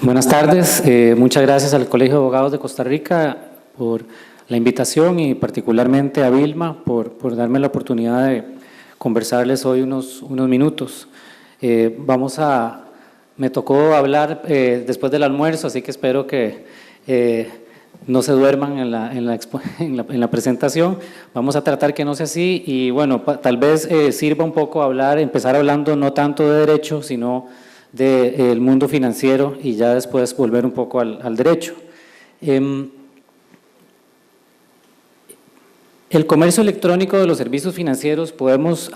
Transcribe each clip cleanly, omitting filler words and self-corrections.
Buenas tardes, muchas gracias al Colegio de Abogados de Costa Rica por la invitación y particularmente a Vilma por darme la oportunidad de conversarles hoy unos minutos. Me tocó hablar después del almuerzo, así que espero que no se duerman en la presentación. Vamos a tratar que no sea así y bueno, tal vez sirva un poco empezar hablando no tanto de derecho, sino del mundo financiero y ya después volver un poco al derecho. El comercio electrónico de los servicios financieros podemos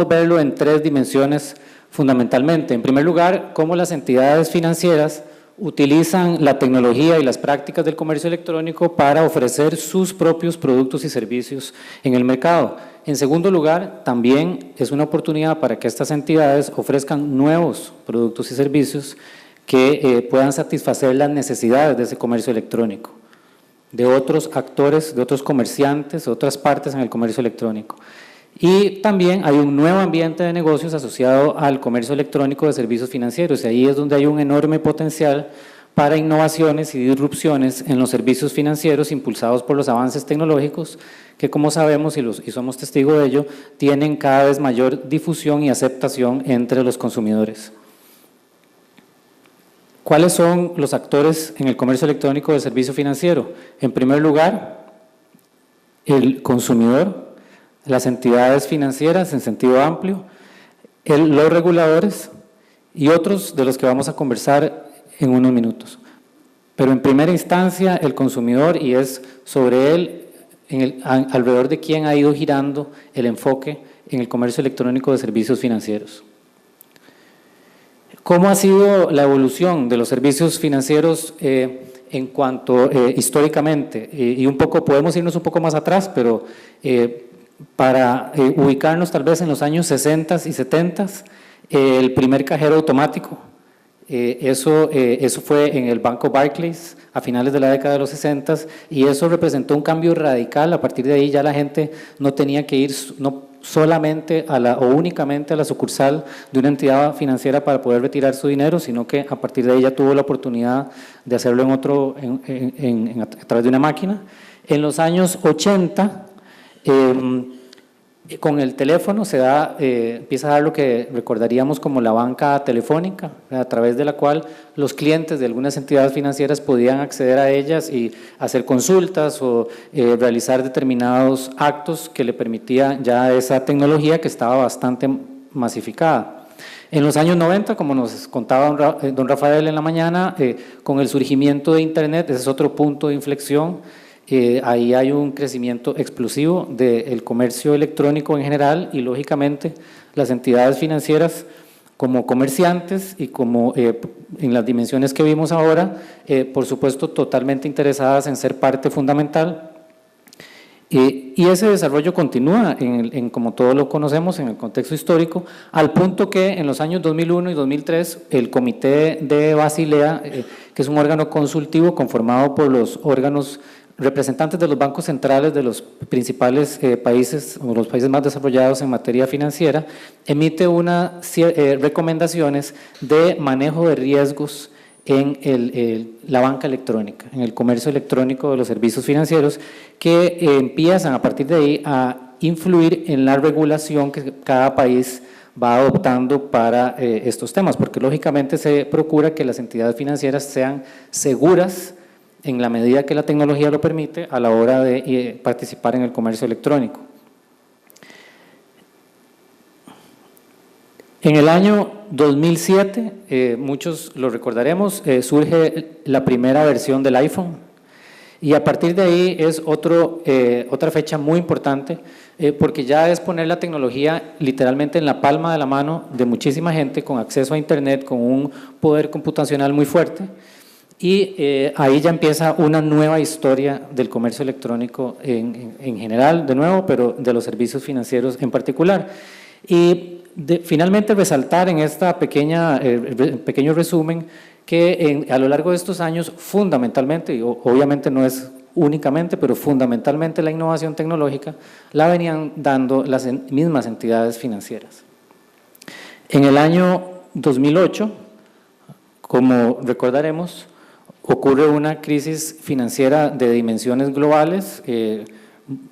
verlo en tres dimensiones fundamentalmente. En primer lugar, cómo las entidades financieras utilizan la tecnología y las prácticas del comercio electrónico para ofrecer sus propios productos y servicios en el mercado. En segundo lugar, también es una oportunidad para que estas entidades ofrezcan nuevos productos y servicios que puedan satisfacer las necesidades de ese comercio electrónico, de otros actores, de otros comerciantes, de otras partes en el comercio electrónico. Y también hay un nuevo ambiente de negocios asociado al comercio electrónico de servicios financieros, y ahí es donde hay un enorme potencial para innovaciones y disrupciones en los servicios financieros impulsados por los avances tecnológicos que, como sabemos y somos testigos de ello, tienen cada vez mayor difusión y aceptación entre los consumidores. ¿Cuáles son los actores en el comercio electrónico de servicio financiero? En primer lugar, el consumidor, las entidades financieras en sentido amplio, los reguladores y otros de los que vamos a conversar en unos minutos. Pero en primera instancia el consumidor, y es sobre él, alrededor de quién ha ido girando el enfoque en el comercio electrónico de servicios financieros. ¿Cómo ha sido la evolución de los servicios financieros en cuanto históricamente? Y un poco, podemos irnos un poco más atrás, pero para ubicarnos tal vez en los años 60 y 70, el primer cajero automático, eso fue en el Banco Barclays a finales de la década de los 60 y eso representó un cambio radical. A partir de ahí ya la gente no tenía que ir solamente o únicamente a la sucursal de una entidad financiera para poder retirar su dinero, sino que a partir de ahí ya tuvo la oportunidad de hacerlo a través de una máquina. En los años 80, con el teléfono empieza a dar lo que recordaríamos como la banca telefónica, a través de la cual los clientes de algunas entidades financieras podían acceder a ellas y hacer consultas o realizar determinados actos que le permitía ya esa tecnología que estaba bastante masificada. En los años 90, como nos contaba don Rafael en la mañana, con el surgimiento de Internet, ese es otro punto de inflexión. Ahí hay un crecimiento explosivo del comercio electrónico en general y lógicamente las entidades financieras como comerciantes y como en las dimensiones que vimos ahora, por supuesto totalmente interesadas en ser parte fundamental. Y ese desarrollo continúa, como todos lo conocemos, en el contexto histórico, al punto que en los años 2001 y 2003 el Comité de Basilea, que es un órgano consultivo conformado por los órganos representantes de los bancos centrales de los principales países o los países más desarrollados en materia financiera, emite unas recomendaciones de manejo de riesgos en la banca electrónica, en el comercio electrónico de los servicios financieros, que empiezan a partir de ahí a influir en la regulación que cada país va adoptando para estos temas, porque lógicamente se procura que las entidades financieras sean seguras en la medida que la tecnología lo permite a la hora de participar en el comercio electrónico. En el año 2007, muchos lo recordaremos, surge la primera versión del iPhone y a partir de ahí es otra fecha muy importante porque ya es poner la tecnología literalmente en la palma de la mano de muchísima gente con acceso a Internet, con un poder computacional muy fuerte. Y ahí ya empieza una nueva historia del comercio electrónico en general, de nuevo, pero de los servicios financieros en particular. Y finalmente resaltar en esta pequeño resumen que a lo largo de estos años fundamentalmente, y obviamente no es únicamente, pero fundamentalmente la innovación tecnológica la venían dando las mismas entidades financieras. En el año 2008, Como recordaremos, ocurre una crisis financiera de dimensiones globales,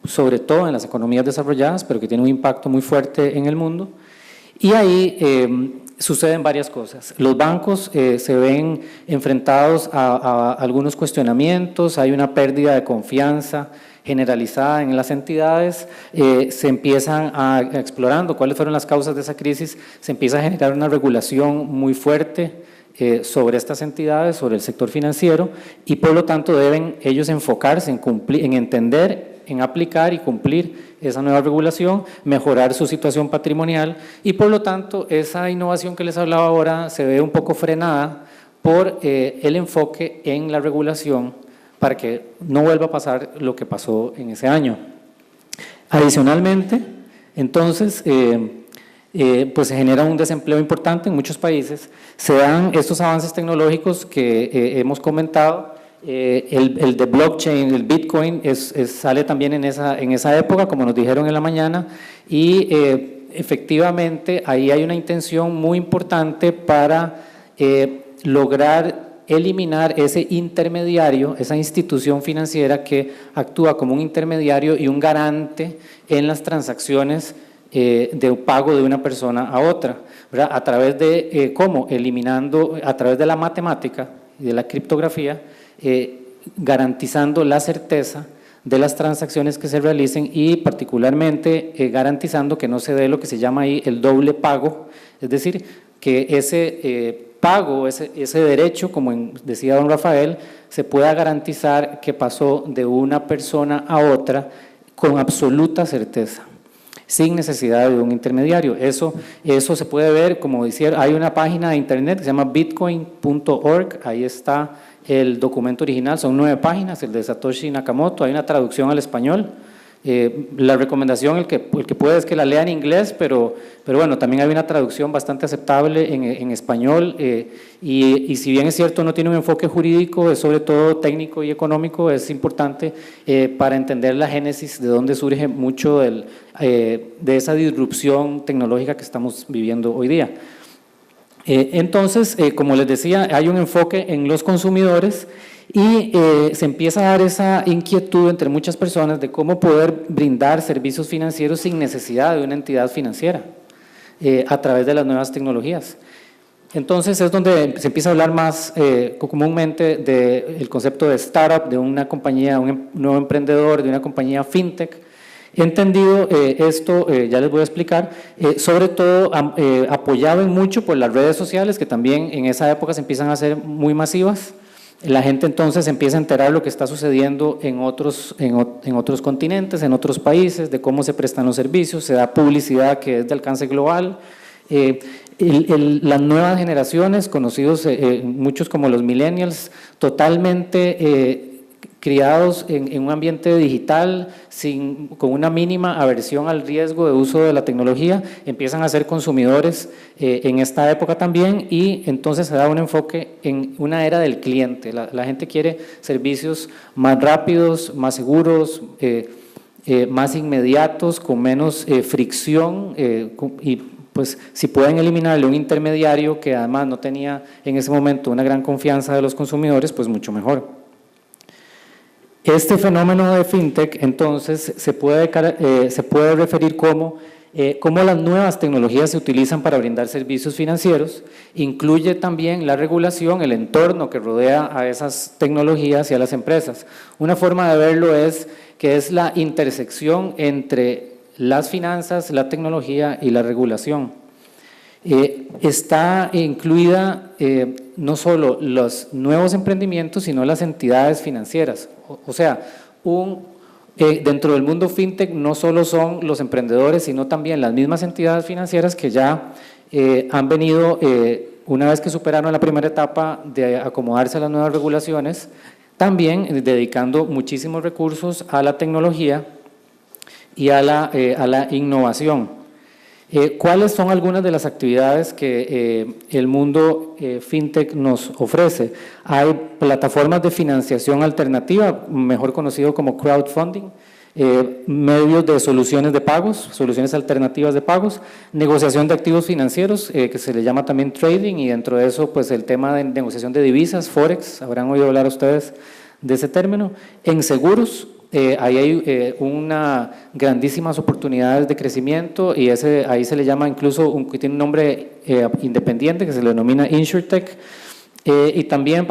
sobre todo en las economías desarrolladas, pero que tiene un impacto muy fuerte en el mundo, y ahí suceden varias cosas. Los bancos se ven enfrentados a algunos cuestionamientos, hay una pérdida de confianza generalizada en las entidades, se empiezan explorando cuáles fueron las causas de esa crisis, se empieza a generar una regulación muy fuerte sobre estas entidades, sobre el sector financiero, y por lo tanto deben ellos enfocarse en cumplir, en entender, en aplicar y cumplir esa nueva regulación, mejorar su situación patrimonial, y por lo tanto esa innovación que les hablaba ahora se ve un poco frenada por el enfoque en la regulación para que no vuelva a pasar lo que pasó en ese año. Adicionalmente, entonces, pues se genera un desempleo importante en muchos países, se dan estos avances tecnológicos que hemos comentado, el de blockchain, el Bitcoin, sale también en esa época, como nos dijeron en la mañana, y efectivamente ahí hay una intención muy importante para lograr eliminar ese intermediario, esa institución financiera que actúa como un intermediario y un garante en las transacciones de pago de una persona a otra, ¿verdad? A través de, ¿cómo? Eliminando, a través de la matemática y de la criptografía, garantizando la certeza de las transacciones que se realicen y particularmente garantizando que no se dé lo que se llama ahí el doble pago, es decir, que ese pago, ese derecho, como decía don Rafael, se pueda garantizar que pasó de una persona a otra con absoluta certeza, sin necesidad de un intermediario. Eso se puede ver, como decía, hay una página de internet que se llama bitcoin.org, ahí está el documento original, son 9 páginas, el de Satoshi Nakamoto, hay una traducción al español. La recomendación, el que puede es que la lea en inglés, pero bueno, también hay una traducción bastante aceptable en español, y si bien es cierto no tiene un enfoque jurídico, es sobre todo técnico y económico, es importante para entender la génesis de dónde surge mucho de esa disrupción tecnológica que estamos viviendo hoy día. Entonces, como les decía, hay un enfoque en los consumidores y se empieza a dar esa inquietud entre muchas personas de cómo poder brindar servicios financieros sin necesidad de una entidad financiera a través de las nuevas tecnologías. Entonces es donde se empieza a hablar más comúnmente del concepto de startup, de una compañía, un nuevo emprendedor, de una compañía fintech. Entendido esto, ya les voy a explicar, sobre todo apoyado en mucho por las redes sociales, que también en esa época se empiezan a hacer muy masivas. La gente entonces empieza a enterar lo que está sucediendo en otros continentes, en otros países, de cómo se prestan los servicios, se da publicidad que es de alcance global. Las nuevas generaciones, conocidos muchos como los millennials, totalmente criados en un ambiente digital, con una mínima aversión al riesgo de uso de la tecnología, empiezan a ser consumidores en esta época también, y entonces se da un enfoque en una era del cliente. La gente quiere servicios más rápidos, más seguros, más inmediatos, con menos fricción, y pues si pueden eliminarle un intermediario que además no tenía en ese momento una gran confianza de los consumidores, pues mucho mejor. Este fenómeno de fintech, entonces, se puede referir como las nuevas tecnologías se utilizan para brindar servicios financieros, incluye también la regulación, el entorno que rodea a esas tecnologías y a las empresas. Una forma de verlo es que es la intersección entre las finanzas, la tecnología y la regulación. Está incluida no solo los nuevos emprendimientos, sino las entidades financieras. O sea, dentro del mundo fintech no solo son los emprendedores, sino también las mismas entidades financieras que ya han venido, una vez que superaron la primera etapa de acomodarse a las nuevas regulaciones, también dedicando muchísimos recursos a la tecnología y a la innovación. ¿Cuáles son algunas de las actividades que el mundo fintech nos ofrece? Hay plataformas de financiación alternativa, mejor conocido como crowdfunding, medios de soluciones de pagos, soluciones alternativas de pagos, negociación de activos financieros, que se le llama también trading, y dentro de eso pues el tema de negociación de divisas, forex, habrán oído hablar ustedes de ese término. En seguros, ahí hay una grandísimas oportunidades de crecimiento, y ahí se le llama incluso, tiene un nombre independiente que se le denomina InsurTech. Y también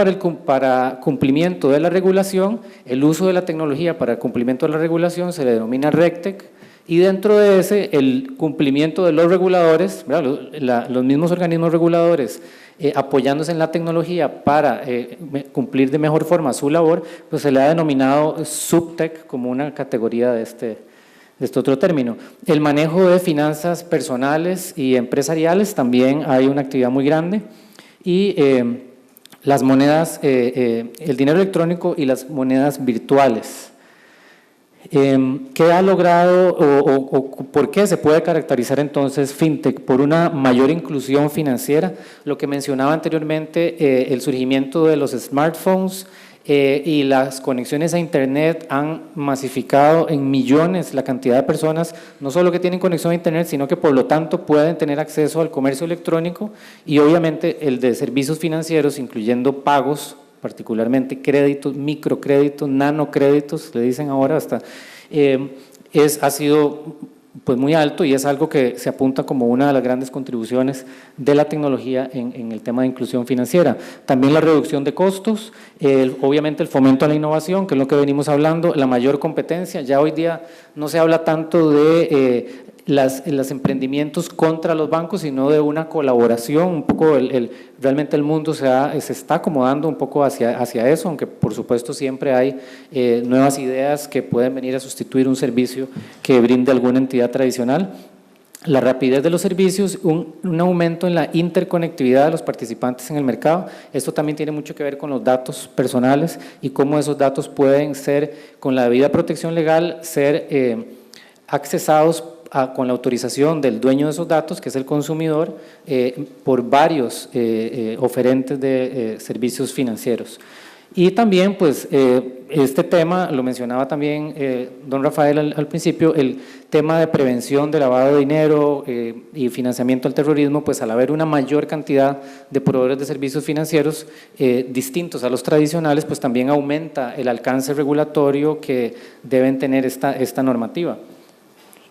para cumplimiento de la regulación, el uso de la tecnología para el cumplimiento de la regulación se le denomina RegTech, y dentro de ese el cumplimiento de los reguladores, los mismos organismos reguladores apoyándose en la tecnología para cumplir de mejor forma su labor, pues se le ha denominado SubTech como una categoría de este otro término. El manejo de finanzas personales y empresariales también hay una actividad muy grande, y las monedas, el dinero electrónico y las monedas virtuales. ¿Qué ha logrado o por qué se puede caracterizar entonces FinTech? Por una mayor inclusión financiera, lo que mencionaba anteriormente, el surgimiento de los smartphones y las conexiones a Internet han masificado en millones la cantidad de personas, no solo que tienen conexión a Internet, sino que por lo tanto pueden tener acceso al comercio electrónico, y obviamente el de servicios financieros, incluyendo pagos, particularmente créditos, microcréditos, nanocréditos, le dicen ahora hasta, ha sido pues muy alto, y es algo que se apunta como una de las grandes contribuciones de la tecnología en el tema de inclusión financiera. También la reducción de costos, obviamente el fomento a la innovación, que es lo que venimos hablando, la mayor competencia. Ya hoy día no se habla tanto de los emprendimientos contra los bancos, sino de una colaboración, un poco realmente el mundo se está acomodando un poco hacia eso, aunque por supuesto siempre hay nuevas ideas que pueden venir a sustituir un servicio que brinde alguna entidad tradicional. La rapidez de los servicios, un aumento en la interconectividad de los participantes en el mercado. Esto también tiene mucho que ver con los datos personales y cómo esos datos pueden ser, con la debida protección legal, ser accesados con la autorización del dueño de esos datos, que es el consumidor, por varios oferentes de servicios financieros. Y también, pues, este tema, lo mencionaba también don Rafael al principio, el tema de prevención de lavado de dinero y financiamiento al terrorismo, pues al haber una mayor cantidad de proveedores de servicios financieros distintos a los tradicionales, pues también aumenta el alcance regulatorio que deben tener esta normativa.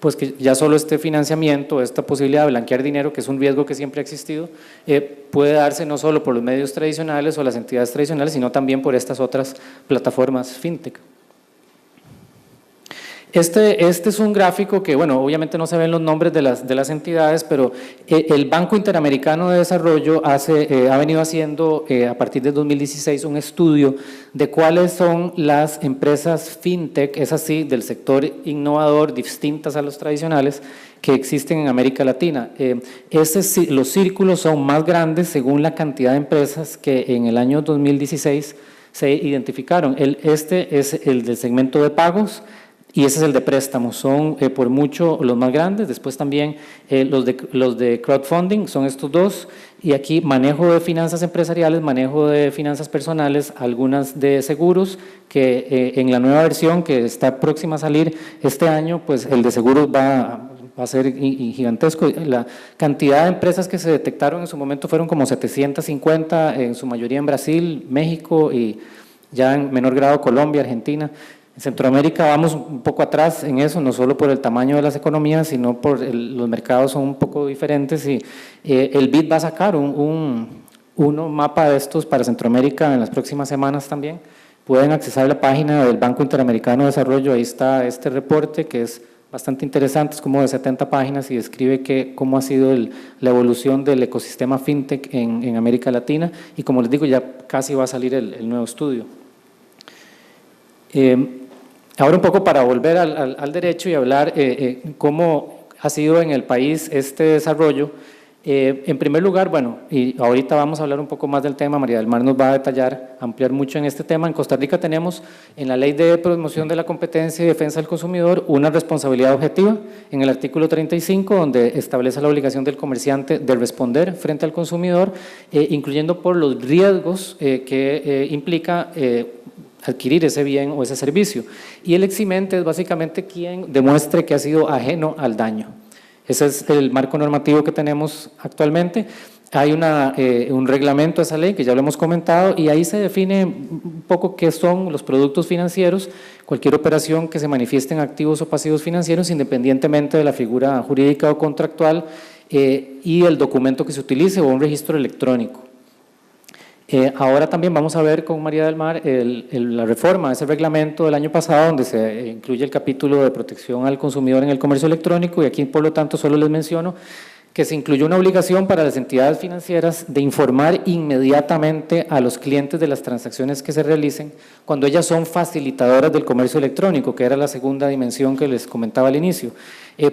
Pues que ya solo este financiamiento, esta posibilidad de blanquear dinero, que es un riesgo que siempre ha existido, puede darse no solo por los medios tradicionales o las entidades tradicionales, sino también por estas otras plataformas FinTech. Este es un gráfico que, bueno, obviamente no se ven los nombres de las entidades, pero el Banco Interamericano de Desarrollo ha venido haciendo a partir de 2016 un estudio de cuáles son las empresas FinTech, es así, del sector innovador, distintas a los tradicionales, que existen en América Latina. Los círculos son más grandes según la cantidad de empresas que en el año 2016 se identificaron. Este es el del segmento de pagos, y ese es el de préstamos, son por mucho los más grandes. Después también los de crowdfunding, son estos dos, y aquí manejo de finanzas empresariales, manejo de finanzas personales, algunas de seguros, que en la nueva versión que está próxima a salir este año, pues el de seguros va a ser gigantesco. La cantidad de empresas que se detectaron en su momento fueron como 750, en su mayoría en Brasil, México y ya en menor grado Colombia, Argentina. En Centroamérica vamos un poco atrás en eso, no solo por el tamaño de las economías, sino por los mercados son un poco diferentes, y el BID va a sacar un mapa de estos para Centroamérica en las próximas semanas también. Pueden accesar a la página del Banco Interamericano de Desarrollo, ahí está este reporte que es bastante interesante, es como de 70 páginas y describe cómo ha sido la evolución del ecosistema FinTech en América Latina, y como les digo, ya casi va a salir el nuevo estudio. Ahora un poco para volver al derecho y hablar cómo ha sido en el país este desarrollo. En primer lugar, bueno, y ahorita vamos a hablar un poco más del tema, María del Mar nos va a detallar, ampliar mucho en este tema. En Costa Rica tenemos en la Ley de Promoción de la Competencia y Defensa del Consumidor una responsabilidad objetiva en el artículo 35, donde establece la obligación del comerciante de responder frente al consumidor, incluyendo por los riesgos que implica adquirir ese bien o ese servicio. Y el eximente es básicamente quien demuestre que ha sido ajeno al daño. Ese es el marco normativo que tenemos actualmente. Hay un reglamento de esa ley que ya lo hemos comentado y ahí se define un poco qué son los productos financieros, cualquier operación que se manifieste en activos o pasivos financieros independientemente de la figura jurídica o contractual y el documento que se utilice o un registro electrónico. Ahora también vamos a ver con María del Mar la reforma de ese reglamento del año pasado donde se incluye el capítulo de protección al consumidor en el comercio electrónico y aquí por lo tanto solo les menciono que se incluyó una obligación para las entidades financieras de informar inmediatamente a los clientes de las transacciones que se realicen cuando ellas son facilitadoras del comercio electrónico, que era la segunda dimensión que les comentaba al inicio.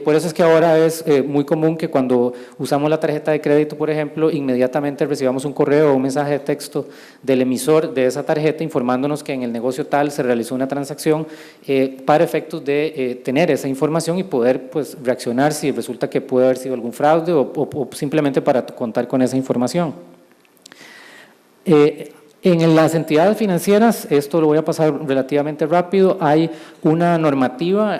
Por eso es que ahora es muy común que cuando usamos la tarjeta de crédito, por ejemplo, inmediatamente recibamos un correo o un mensaje de texto del emisor de esa tarjeta informándonos que en el negocio tal se realizó una transacción para efectos de tener esa información y poder pues, reaccionar si resulta que puede haber sido algún fraude o simplemente para contar con esa información. En las entidades financieras, esto lo voy a pasar relativamente rápido, hay una normativa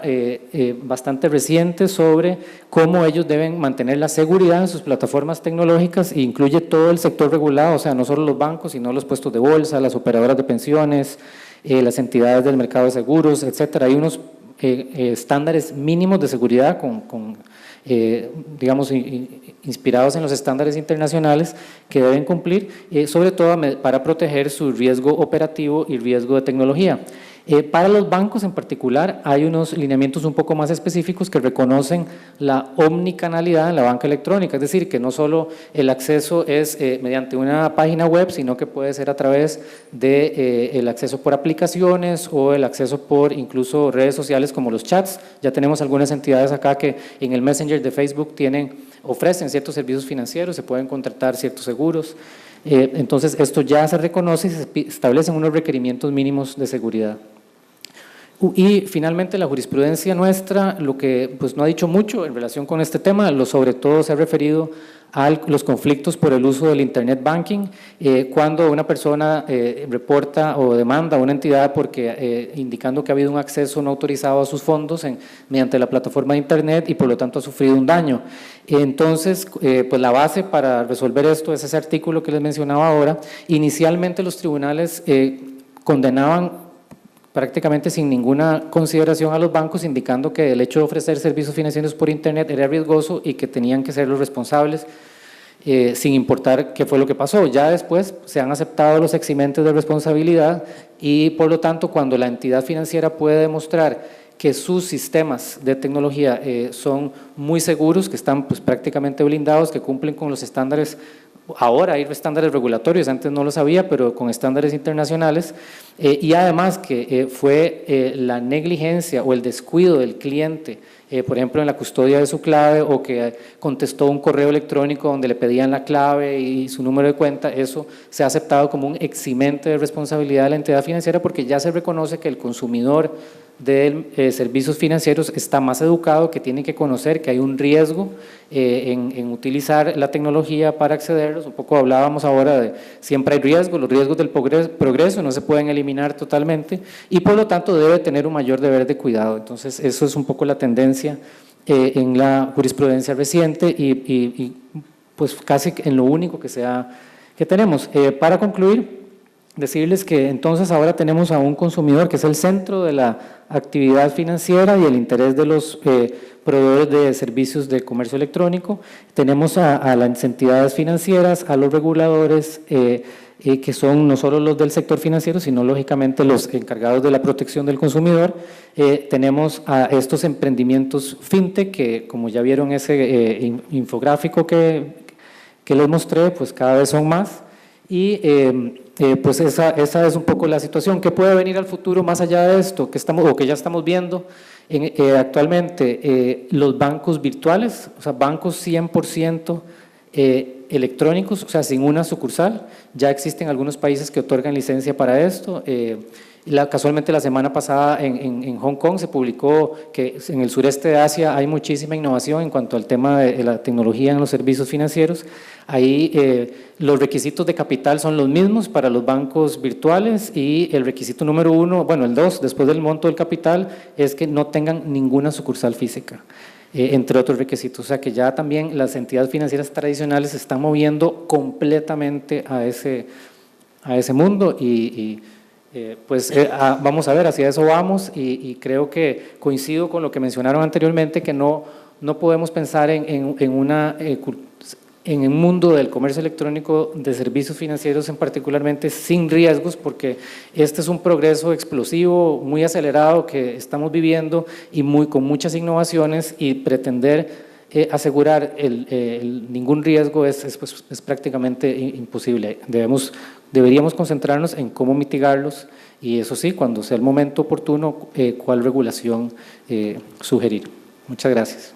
bastante reciente sobre cómo ellos deben mantener la seguridad en sus plataformas tecnológicas e incluye todo el sector regulado, o sea, no solo los bancos, sino los puestos de bolsa, las operadoras de pensiones, las entidades del mercado de seguros, etcétera. Hay unos estándares mínimos de seguridad digamos, inspirados en los estándares internacionales que deben cumplir, sobre todo para proteger su riesgo operativo y riesgo de tecnología. Para los bancos en particular hay unos lineamientos un poco más específicos que reconocen la omnicanalidad en la banca electrónica, es decir, que no solo el acceso es mediante una página web, sino que puede ser a través de el acceso por aplicaciones o el acceso por incluso redes sociales como los chats. Ya tenemos algunas entidades acá que en el Messenger de Facebook ofrecen ciertos servicios financieros, se pueden contratar ciertos seguros. Entonces esto ya se reconoce y se establecen unos requerimientos mínimos de seguridad. Y finalmente la jurisprudencia nuestra, lo que pues no ha dicho mucho en relación con este tema, sobre todo se ha referido a los conflictos por el uso del Internet Banking, cuando una persona reporta o demanda a una entidad porque indicando que ha habido un acceso no autorizado a sus fondos mediante la plataforma de Internet y por lo tanto ha sufrido un daño. Entonces, pues la base para resolver esto es ese artículo que les mencionaba ahora. Inicialmente los tribunales condenaban prácticamente sin ninguna consideración a los bancos, indicando que el hecho de ofrecer servicios financieros por Internet era riesgoso y que tenían que ser los responsables, sin importar qué fue lo que pasó. Ya después se han aceptado los eximentes de responsabilidad y, por lo tanto, cuando la entidad financiera puede demostrar que sus sistemas de tecnología son muy seguros, que están pues, prácticamente blindados, que cumplen con los estándares. Ahora hay estándares regulatorios, antes no los había, pero con estándares internacionales, y además que fue la negligencia o el descuido del cliente, por ejemplo en la custodia de su clave o que contestó un correo electrónico donde le pedían la clave y su número de cuenta, eso se ha aceptado como un eximente de responsabilidad de la entidad financiera porque ya se reconoce que el consumidor de servicios financieros está más educado, que tiene que conocer que hay un riesgo en utilizar la tecnología para accederlos. Un poco hablábamos ahora de siempre hay riesgos, los riesgos del progreso no se pueden eliminar totalmente y por lo tanto debe tener un mayor deber de cuidado. Entonces eso es un poco la tendencia en la jurisprudencia reciente y pues casi en lo único que tenemos. Para concluir, decirles que entonces ahora tenemos a un consumidor que es el centro de la actividad financiera y el interés de los proveedores de servicios de comercio electrónico. Tenemos a las entidades financieras, a los reguladores, que son no solo los del sector financiero, sino lógicamente los encargados de la protección del consumidor. Tenemos a estos emprendimientos fintech que, como ya vieron ese infográfico que les mostré, pues cada vez son más. Y pues esa es un poco la situación. ¿Qué puede venir al futuro más allá de esto que ya estamos viendo actualmente? Los bancos virtuales, o sea, bancos 100% electrónicos, o sea, sin una sucursal. Ya existen algunos países que otorgan licencia para esto. Casualmente la semana pasada en Hong Kong se publicó que en el sureste de Asia hay muchísima innovación en cuanto al tema de la tecnología en los servicios financieros. Ahí los requisitos de capital son los mismos para los bancos virtuales y el requisito número 1, bueno, el 2, después del monto del capital, es que no tengan ninguna sucursal física, entre otros requisitos. O sea que ya también las entidades financieras tradicionales se están moviendo completamente a ese mundo vamos a ver, hacia eso vamos y creo que coincido con lo que mencionaron anteriormente, que no podemos pensar en un mundo del comercio electrónico de servicios financieros en particularmente sin riesgos, porque este es un progreso explosivo, muy acelerado que estamos viviendo y con muchas innovaciones, y pretender asegurar ningún riesgo es prácticamente imposible. Deberíamos concentrarnos en cómo mitigarlos y eso sí, cuando sea el momento oportuno, cuál regulación sugerir. Muchas gracias.